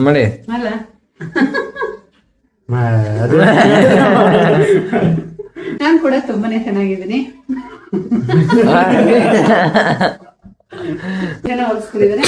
ಮಾಡಿ ಅಲ್ಲ ನಾನು ಕೂಡ ತುಂಬಾನೇ ಚೆನ್ನಾಗಿದ್ದೀನಿ. ಜನ ಹೊಲಿಸ್ಕೊಂಡಿದ್ದಾರೆ.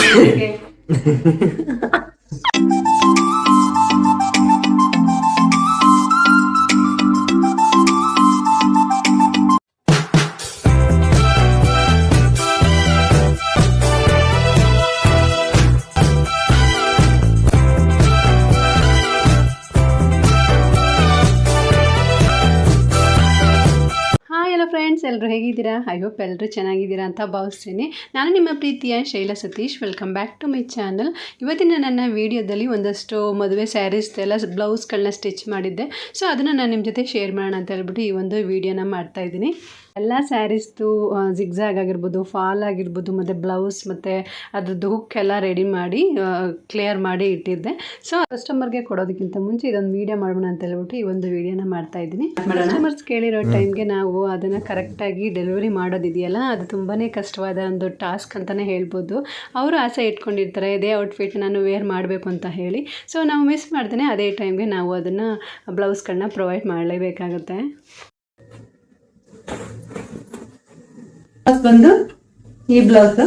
ಫ್ರೆಂಡ್ಸ್, ಎಲ್ಲರೂ ಹೇಗಿದ್ದೀರಾ? ಐ ಹೋಪ್ ಎಲ್ಲರೂ ಚೆನ್ನಾಗಿದ್ದೀರಾ ಅಂತ ಭಾವಿಸ್ತೀನಿ. ನಾನು ನಿಮ್ಮ ಪ್ರೀತಿಯ Shaila Satish. Welcome back to my channel. ಇವತ್ತಿನ ನನ್ನ ವಿಡಿಯೋದಲ್ಲಿ ಒಂದಷ್ಟು ಮದುವೆ ಸ್ಯಾರೀಸ್ ಎಲ್ಲ ಬ್ಲೌಸ್ಗಳನ್ನ ಸ್ಟಿಚ್ ಮಾಡಿದ್ದೆ. ಸೊ ಅದನ್ನು ನಾನು ನಿಮ್ಮ ಜೊತೆ ಶೇರ್ ಮಾಡೋಣ ಅಂತ ಹೇಳ್ಬಿಟ್ಟು ಈ ಒಂದು ವಿಡಿಯೋನ ಮಾಡ್ತಾಯಿದ್ದೀನಿ. ಎಲ್ಲ ಸ್ಯಾರೀಸ್ದು ಜಿಗ್ಜಾಗ್ ಆಗಿರ್ಬೋದು, ಫಾಲ್ ಆಗಿರ್ಬೋದು, ಮತ್ತು ಬ್ಲೌಸ್ ಮತ್ತು ಅದ್ರದ್ದು ಹುಕ್ ಎಲ್ಲ ರೆಡಿ ಮಾಡಿ ಕ್ಲಿಯರ್ ಮಾಡಿ ಇಟ್ಟಿದ್ದೆ. ಸೊ ಕಸ್ಟಮರ್ಗೆ ಕೊಡೋದಕ್ಕಿಂತ ಮುಂಚೆ ಇದೊಂದು ವೀಡಿಯೋ ಮಾಡೋಣ ಅಂತ ಹೇಳ್ಬಿಟ್ಟು ಈ ಒಂದು ವೀಡಿಯೋನ ಮಾಡ್ತಾಯಿದ್ದೀನಿ. ಕಸ್ಟಮರ್ಸ್ ಕೇಳಿರೋ ಟೈಮ್ಗೆ ನಾವು ಅದನ್ನು ಕರೆಕ್ಟಾಗಿ ಡೆಲಿವರಿ ಮಾಡೋದಿದೆಯಲ್ಲ, ಅದು ತುಂಬಾ ಕಷ್ಟವಾದ ಒಂದು ಟಾಸ್ಕ್ ಅಂತಲೇ ಹೇಳ್ಬೋದು. ಅವರು ಆಸೆ ಇಟ್ಕೊಂಡಿರ್ತಾರೆ ಇದೇ ಔಟ್ಫಿಟ್ ನಾನು ವೇರ್ ಮಾಡಬೇಕು ಅಂತ ಹೇಳಿ. ಸೊ ನಾವು ಮಿಸ್ ಮಾಡ್ದೇ ಅದೇ ಟೈಮ್ಗೆ ನಾವು ಅದನ್ನು ಬ್ಲೌಸ್ಗಳನ್ನ ಪ್ರೊವೈಡ್ ಮಾಡಲೇಬೇಕಾಗುತ್ತೆ. ಬಂದು ಈ ಬ್ಲೌಸ್,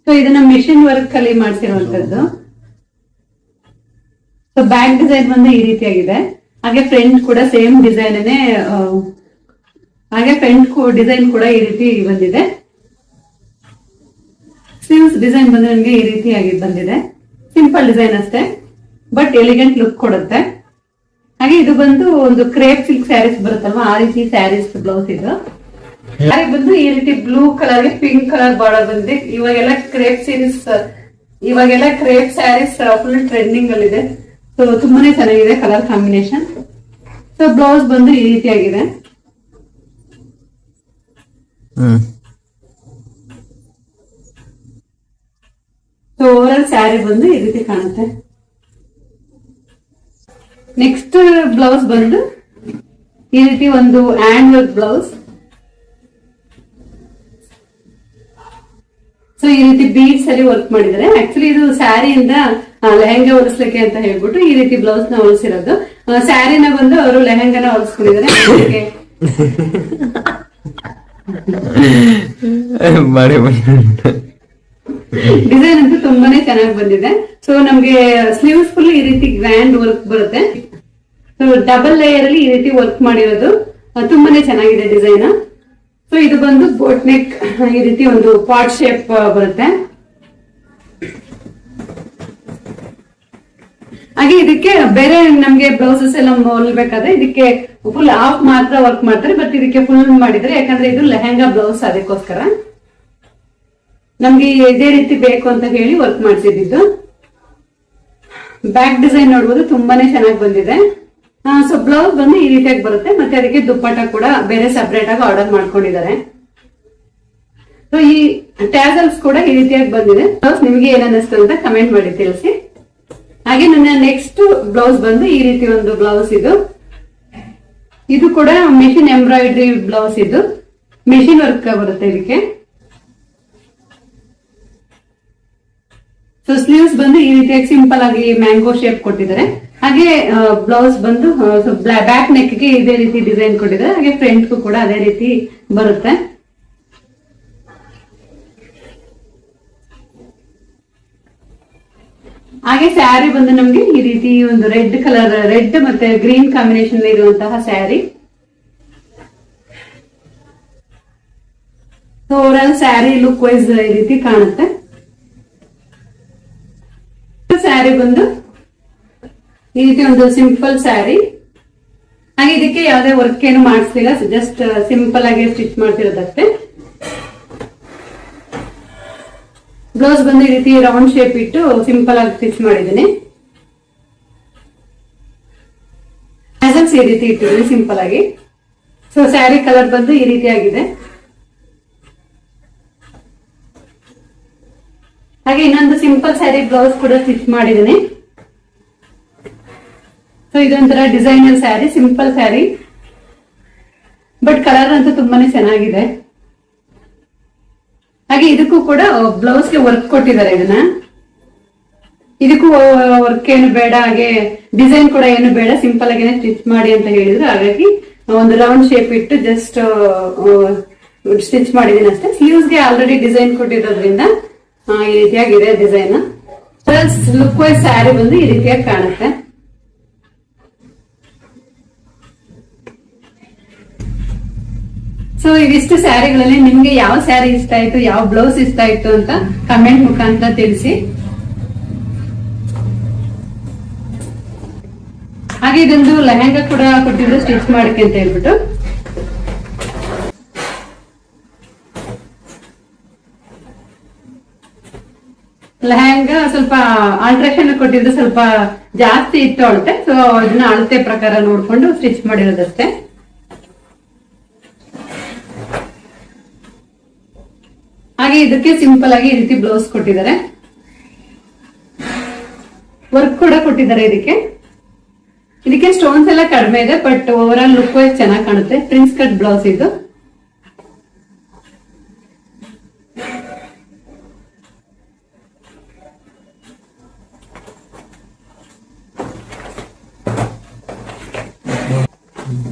ಸೊ ಇದನ್ನ ಮಿಷಿನ್ ವರ್ಕ್ ಅಲ್ಲಿ ಮಾಡ್ತಿರುವಂತದ್ದು. ಸೊ ಬ್ಯಾಕ್ ಡಿಸೈನ್ ಬಂದು ಈ ರೀತಿಯಾಗಿದೆ. ಹಾಗೆ ಫ್ರಂಟ್ ಕೂಡ ಸೇಮ್ ಡಿಸೈನ್, ಹಾಗೆ ಫ್ರಂಟ್ ಡಿಸೈನ್ ಕೂಡ ಈ ರೀತಿ ಬಂದಿದೆ. ಸ್ಲೀವ್ಸ್ ಡಿಸೈನ್ ಬಂದು ನನಗೆ ಈ ರೀತಿಯಾಗಿ ಬಂದಿದೆ. ಸಿಂಪಲ್ ಡಿಸೈನ್ ಅಷ್ಟೇ, ಬಟ್ ಎಲಿಗೆಂಟ್ ಲುಕ್ ಕೊಡುತ್ತೆ. ಹಾಗೆ ಇದು ಬಂದು ಒಂದು ಕ್ರೇಪ್ ಸಿಲ್ಕ್ ಸ್ಯಾರೀಸ್ ಬರುತ್ತಲ್ವಾ, ಆ ರೀತಿ ಸ್ಯಾರೀಸ್ ಬ್ಲೌಸ್ ಇದು. ಸ್ಯಾರಿ ಬಂದು ಈ ರೀತಿ blue colour pink colour border ಬಂದಿದೆ. ಇವಾಗೆಲ್ಲ ಕ್ರೇಪ್ ಸ್ಯಾರೀಸ್ ಫುಲ್ ಟ್ರೆಂಡಿಂಗ್ ಅಲ್ಲಿ ಇದೆ. ಸೊ ತುಂಬಾನೇ ಚೆನ್ನಾಗಿದೆ ಕಲರ್ ಕಾಂಬಿನೇಷನ್. ಸೊ ಬ್ಲೌಸ್ ಬಂದು ಈ ರೀತಿಯಾಗಿದೆ. ಸೊ ಓವರಾಲ್ ಸ್ಯಾರಿ ಬಂದು ಈ ರೀತಿ ಕಾಣುತ್ತೆ. ನೆಕ್ಸ್ಟ್ ಬ್ಲೌಸ್ ಬಂದು ಈ ರೀತಿ ಒಂದು ಹ್ಯಾಂಡ್ ವರ್ಕ್ ಬ್ಲೌಸ್. ಸೊ ಈ ರೀತಿ ಬೀಡ್ಸ್ ಅಲ್ಲಿ ವರ್ಕ್ ಮಾಡಿದ್ದಾರೆ. ಆಕ್ಚುಲಿ ಇದು ಸ್ಯಾರಿಯಿಂದ ಲೆಹಂಗಾ ಹೊಲಿಸ್ಲಿಕ್ಕೆ ಅಂತ ಹೇಳ್ಬಿಟ್ಟು ಈ ರೀತಿ ಬ್ಲೌಸ್ ನ ಹೊಲಿಸಿರೋದು. ಸ್ಯಾರಿನ ಬಂದು ಅವರು ಲೆಹಂಗಾನ ಹೊಲಿಸ್ಕೊಂಡಿದ್ದಾರೆ. ಡಿಸೈನ್ ಅಂತೂ ತುಂಬಾನೇ ಚೆನ್ನಾಗಿ ಬಂದಿದೆ. ಸೊ ನಮ್ಗೆ ಸ್ಲೀವ್ಸ್ ಫುಲ್ ಈ ರೀತಿ ಗ್ರ್ಯಾಂಡ್ ವರ್ಕ್ ಬರುತ್ತೆ. ಸೊ ಡಬಲ್ ಲೇಯರ್ ಅಲ್ಲಿ ಈ ರೀತಿ ವರ್ಕ್ ಮಾಡಿರೋದು ತುಂಬಾನೇ ಚೆನ್ನಾಗಿದೆ ಡಿಸೈನ್. ಸೊ ಇದು ಬಂದು ಬೋಟ್ ನೆಕ್ ಈ ರೀತಿ ಒಂದು ಪಾಟ್ ಶೇಪ್ ಬರುತ್ತೆ. ಹಾಗೆ ಇದಕ್ಕೆ ಬೇರೆ ನಮ್ಗೆ ಬ್ಲೌಸಸ್ ಎಲ್ಲ ಹೊಲ್ಬೇಕಾದ್ರೆ ಇದಕ್ಕೆ ಫುಲ್ ಹಾಫ್ ಮಾತ್ರ ವರ್ಕ್ ಮಾಡ್ತಾರೆ, ಬಟ್ ಇದಕ್ಕೆ ಫುಲ್ ಮಾಡಿದ್ರೆ ಯಾಕಂದ್ರೆ ಇದು ಲೆಹಂಗಾ ಬ್ಲೌಸ್, ಅದಕ್ಕೋಸ್ಕರ ನಮ್ಗೆ ಇದೇ ರೀತಿ ಬೇಕು ಅಂತ ಹೇಳಿ ವರ್ಕ್ ಮಾಡ್ತಿದ್ದು. ಬ್ಯಾಕ್ ಡಿಸೈನ್ ನೋಡ್ಬೋದು, ತುಂಬಾನೇ ಚೆನ್ನಾಗಿ ಬಂದಿದೆ. ಸೊ ಬ್ಲೌಸ್ ಬಂದು ಈ ರೀತಿಯಾಗಿ ಬರುತ್ತೆ, ಮತ್ತೆ ಅದಕ್ಕೆ ದುಪ್ಪಟ್ಟ ಕೂಡ ಬೇರೆ ಸಪರೇಟ್ ಆಗಿ ಆರ್ಡರ್ ಮಾಡ್ಕೊಂಡಿದ್ದಾರೆ. ಸೊ ಈ ಟ್ಯಾಸಲ್ಸ್ ಕೂಡ ಈ ರೀತಿಯಾಗಿ ಬಂದಿದೆ. ಬ್ಲೌಸ್ ನಿಮಗೆ ಏನನ್ನಿಸ್ತು ಅಂತ ಕಮೆಂಟ್ ಮಾಡಿ ತಿಳಿಸಿ. ಹಾಗೆ ನನ್ನ ನೆಕ್ಸ್ಟ್ ಬ್ಲೌಸ್ ಬಂದು ಈ ರೀತಿ ಒಂದು ಬ್ಲೌಸ್. ಇದು ಕೂಡ ಮಿಷಿನ್ ಎಂಬ್ರಾಯ್ಡ್ರಿ ಬ್ಲೌಸ್. ಇದು ಮಿಷಿನ್ ವರ್ಕ್ ಬರುತ್ತೆ ಇದಕ್ಕೆ. ಸೊ ಸ್ಲೀವ್ಸ್ ಬಂದು ಈ ರೀತಿಯಾಗಿ ಸಿಂಪಲ್ ಆಗಿ ಮ್ಯಾಂಗೋ ಶೇಪ್ ಕೊಟ್ಟಿದ್ದಾರೆ. ಹಾಗೆ ಬ್ಲೌಸ್ ಬಂದು ಬ್ಯಾಕ್ ನೆಕ್ ಗೆ ಇದೇ ರೀತಿ ಡಿಸೈನ್ ಕೊಟ್ಟಿದ್ದಾರೆ. ಹಾಗೆ ಫ್ರಂಟ್ ಕೂಡ ಅದೇ ರೀತಿ ಬರುತ್ತೆ. ಹಾಗೆ ಸ್ಯಾರಿ ಬಂದು ನಮ್ಗೆ ಈ ರೀತಿ ಒಂದು ರೆಡ್ ಕಲರ್, ರೆಡ್ ಮತ್ತೆ ಗ್ರೀನ್ ಕಾಂಬಿನೇಷನ್ ಇರುವಂತಹ sari. Overall sari look wise ಈ ರೀತಿ ಕಾಣುತ್ತೆ. ಸ್ಯಾರಿ ಬಂದು ಈ ರೀತಿ ಒಂದು ಸಿಂಪಲ್ ಸ್ಯಾರಿ. ಹಾಗೆ ಇದಕ್ಕೆ ಯಾವುದೇ ವರ್ಕ್ ಏನು ಮಾಡಿಸ್ಲಿಲ್ಲ, ಜಸ್ಟ್ ಸಿಂಪಲ್ ಆಗಿ ಸ್ಟಿಚ್ ಮಾಡ್ತಿರೋದಷ್ಟೇ. ಬ್ಲೌಸ್ ಬಂದು ಈ ರೀತಿ ರೌಂಡ್ ಶೇಪ್ ಇಟ್ಟು ಸಿಂಪಲ್ ಆಗಿ ಸ್ಟಿಚ್ ಮಾಡಿದ್ದೀನಿ. ಟ್ಯಾಸಲ್ಸ್ ಈ ರೀತಿ ಇಟ್ಟಿದ್ದೀನಿ ಸಿಂಪಲ್ ಆಗಿ. ಸೊ ಸ್ಯಾರಿ ಕಲರ್ ಬಂದು ಈ ರೀತಿ ಆಗಿದೆ. ಹಾಗೆ ಇನ್ನೊಂದು ಸಿಂಪಲ್ ಸ್ಯಾರಿ ಬ್ಲೌಸ್ ಕೂಡ ಸ್ಟಿಚ್ ಮಾಡಿದ್ದೀನಿ. ಸೊ ಇದೊಂಥರ designer sari, simple sari, but colour ಅಂತೂ ತುಂಬಾನೇ ಚೆನ್ನಾಗಿದೆ. ಹಾಗೆ ಇದಕ್ಕೂ ಕೂಡ ಬ್ಲೌಸ್ಗೆ ವರ್ಕ್ ಕೊಟ್ಟಿದ್ದಾರೆ. ಇದನ್ನ ಇದಕ್ಕೂ ವರ್ಕ್ ಏನು ಬೇಡ, ಹಾಗೆ ಡಿಸೈನ್ ಕೂಡ ಏನು ಬೇಡ, ಸಿಂಪಲ್ ಆಗೇನೆ ಸ್ಟಿಚ್ ಮಾಡಿ ಅಂತ ಹೇಳಿದ್ರು. ಹಾಗಾಗಿ ಒಂದು ರೌಂಡ್ ಶೇಪ್ ಇಟ್ಟು ಜಸ್ಟ್ ಸ್ಟಿಚ್ ಮಾಡಿದೀನಿ ಅಷ್ಟೇ. ಸ್ಲೀವ್ಸ್ಗೆ ಆಲ್ರೆಡಿ ಡಿಸೈನ್ ಕೊಟ್ಟಿರೋದ್ರಿಂದ ಈ ರೀತಿಯಾಗಿದೆ design. Plus look wise sari ಬಂದು ಈ ರೀತಿಯಾಗಿ ಕಾಣುತ್ತೆ. ಸೊ ಇದಿಷ್ಟು ಸ್ಯಾರಿಗಳಲ್ಲಿ ನಿಮ್ಗೆ ಯಾವ ಸ್ಯಾರಿ ಇಷ್ಟ ಆಯ್ತು, ಯಾವ ಬ್ಲೌಸ್ ಇಷ್ಟ ಆಯ್ತು ಅಂತ ಕಮೆಂಟ್ ಮುಖಾಂತರ ತಿಳಿಸಿ. ಹಾಗೆ ಇದೊಂದು ಲೆಹಂಗಾ ಕೂಡ ಕೊಟ್ಟಿದ್ರು ಸ್ಟಿಚ್ ಮಾಡಕ್ಕೆ ಅಂತ ಹೇಳ್ಬಿಟ್ಟು. ಲೆಹಂಗಾ ಸ್ವಲ್ಪ ಆಲ್ಟ್ರೇಷನ್ ಕೊಟ್ಟಿದ್ದು ಸ್ವಲ್ಪ ಜಾಸ್ತಿ ಇತ್ತು ಅಳತೆ. ಸೊ ಅದನ್ನ ಅಳತೆ ಪ್ರಕಾರ ನೋಡ್ಕೊಂಡು ಸ್ಟಿಚ್ ಮಾಡಿರೋದಷ್ಟೇ. ಹಾಗೆ ಇದಕ್ಕೆ ಸಿಂಪಲ್ ಆಗಿ ಈ ರೀತಿ ಬ್ಲೌಸ್ ಕೊಟ್ಟಿದ್ದಾರೆ, ವರ್ಕ್ ಕೂಡ ಕೊಟ್ಟಿದ್ದಾರೆ. ಇದಕ್ಕೆ ಸ್ಟೋನ್ಸ್ ಎಲ್ಲ ಕಡಿಮೆ ಇದೆ, but overall look wise ಚೆನ್ನಾಗಿ ಕಾಣುತ್ತೆ. ಪ್ರಿನ್ಸ್ ಕಟ್ ಬ್ಲೌಸ್ ಇದು.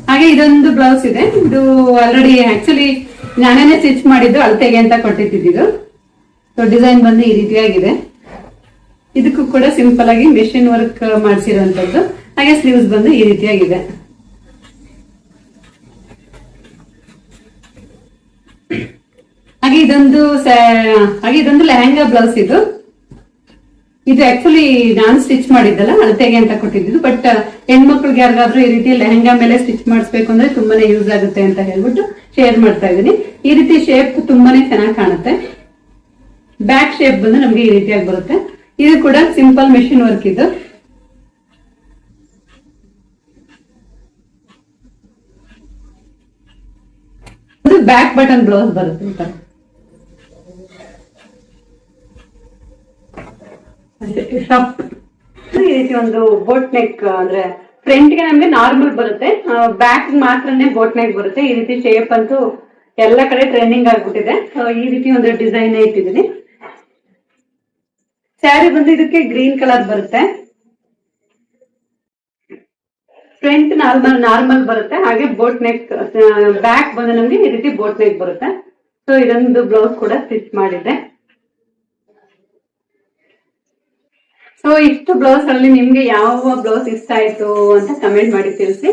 ಹಾಗೆ ಇದೊಂದು ಬ್ಲೌಸ್ ಇದೆ. ಇದು ಆಲ್ರೆಡಿ ಆಕ್ಚುಲಿ ನಾನೇನೆ ಸ್ಟಿಚ್ ಮಾಡಿದ್ದು, ಅಳತೆಗೆ ಅಂತ ಕೊಟ್ಟಿದ್ದು. ಸೊ ಡಿಸೈನ್ ಬಂದು ಈ ರೀತಿಯಾಗಿದೆ. ಇದಕ್ಕೂ ಕೂಡ ಸಿಂಪಲ್ ಆಗಿ ಮೆಷಿನ್ ವರ್ಕ್ ಮಾಡಿಸಿರುವಂತದ್ದು. ಹಾಗೆ ಸ್ಲೀವ್ಸ್ ಬಂದು ಈ ರೀತಿಯಾಗಿದೆ. ಹಾಗೆ ಇದೊಂದು ಲೆಹಂಗಾ ಬ್ಲೌಸ್ ಇದು. ಇದು ಆಕ್ಚುಲಿ ನಾನು ಸ್ಟಿಚ್ ಮಾಡಿದ್ದಲ್ಲ, ಅಳತೆಗೆ ಅಂತ ಕೊಟ್ಟಿದ್ದು. ಬಟ್ ಹೆಣ್ಮಕ್ಳಿಗೆ ಯಾರಿಗಾದ್ರೂ ಈ ರೀತಿ ಲೆಹಂಗಾ ಮೇಲೆ ಸ್ಟಿಚ್ ಮಾಡಿಸ್ಬೇಕು ಅಂದ್ರೆ ತುಂಬಾನೇ ಯೂಸ್ ಆಗುತ್ತೆ ಅಂತ ಹೇಳ್ಬಿಟ್ಟು ಶೇರ್ ಮಾಡ್ತಾ ಇದ್ದೀನಿ. ಈ ರೀತಿ ಶೇಪ್ ತುಂಬಾನೇ ಚೆನ್ನಾಗಿ ಕಾಣುತ್ತೆ. ಬ್ಯಾಕ್ ಶೇಪ್ ಬಂದು ನಮ್ಗೆ ಈ ರೀತಿಯಾಗಿ ಬರುತ್ತೆ. ಇದು ಕೂಡ ಸಿಂಪಲ್ ಮೆಷಿನ್ ವರ್ಕ್ ಇದು. ಬ್ಯಾಕ್ ಬಟನ್ ಬ್ಲೌಸ್ ಬರುತ್ತೆ. ಈ ರೀತಿ ಒಂದು ಬೋಟ್ ನೆಕ್, ಅಂದ್ರೆ ಫ್ರಂಟ್ ಗೆ ನಮ್ಗೆ ನಾರ್ಮಲ್ ಬರುತ್ತೆ, ಬ್ಯಾಕ್ ಮಾತ್ರನೇ ಬೋಟ್ ನೆಕ್ ಬರುತ್ತೆ. ಈ ರೀತಿ ಶೇಪ್ ಅಂತೂ ಎಲ್ಲ ಕಡೆ ಟ್ರೆಂಡಿಂಗ್ ಆಗ್ಬಿಟ್ಟಿದೆ. ಈ ರೀತಿ ಒಂದು ಡಿಸೈನ್ ಇಟ್ಟಿದ್ದೀನಿ. ಸ್ಯಾರಿ ಬಂದು ಇದಕ್ಕೆ ಗ್ರೀನ್ ಕಲರ್ ಬರುತ್ತೆ. ಫ್ರಂಟ್ ನಾರ್ಮಲ್ ಬರುತ್ತೆ. ಹಾಗೆ ಬೋಟ್ ನೆಕ್, ಬ್ಯಾಕ್ ಬಂದು ನಮ್ಗೆ ಈ ರೀತಿ ಬೋಟ್ ನೆಕ್ ಬರುತ್ತೆ. ಸೊ ಇದೊಂದು ಬ್ಲೌಸ್ ಕೂಡ ಸ್ಟಿಚ್ ಮಾಡಿದೆ. ಸೊ ಇಷ್ಟು ಬ್ಲೌಸ್ ಅಲ್ಲಿ ನಿಮ್ಗೆ ಯಾವ ಬ್ಲೌಸ್ ಇಷ್ಟ ಆಯ್ತು ಅಂತ ಕಮೆಂಟ್ ಮಾಡಿ ತಿಳಿಸಿ.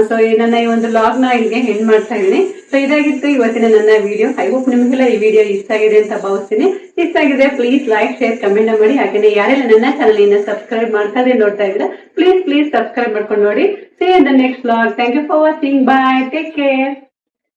ಸೊ ನನ್ನ ಈ ಒಂದು ಲಾಗ್ ನ ಇಲ್ಲಿಗೆ ಎಂಡ್ ಮಾಡ್ತಾ ಇದ್ದೀನಿ. ಸೊ ಇದಾಗಿತ್ತು ಇವತ್ತಿನ ನನ್ನ ವಿಡಿಯೋ. ಐ ಹೋಪ್ ನಿಮ್ಗೆಲ್ಲ ಈ ವಿಡಿಯೋ ಇಷ್ಟ ಆಗಿದೆ ಅಂತ ಭಾವಿಸ್ತೀನಿ. ಇಷ್ಟ ಆಗಿದೆ ಪ್ಲೀಸ್ ಲೈಕ್, ಶೇರ್, ಕಮೆಂಟ್ ಮಾಡಿ. ಹಾಗೆ ಯಾರೆಲ್ಲ ನನ್ನ ಚಾನಲ್ ಸಬ್ಸ್ಕ್ರೈಬ್ ಮಾಡ್ತಾರೆ ನೋಡ್ತಾ ಇದ್ರೆ ಪ್ಲೀಸ್ ಸಬ್ಸ್ಕ್ರೈಬ್ ಮಾಡ್ಕೊಂಡು ನೋಡಿ. See you in the next vlog. Thank you for watching. Bye. Take care.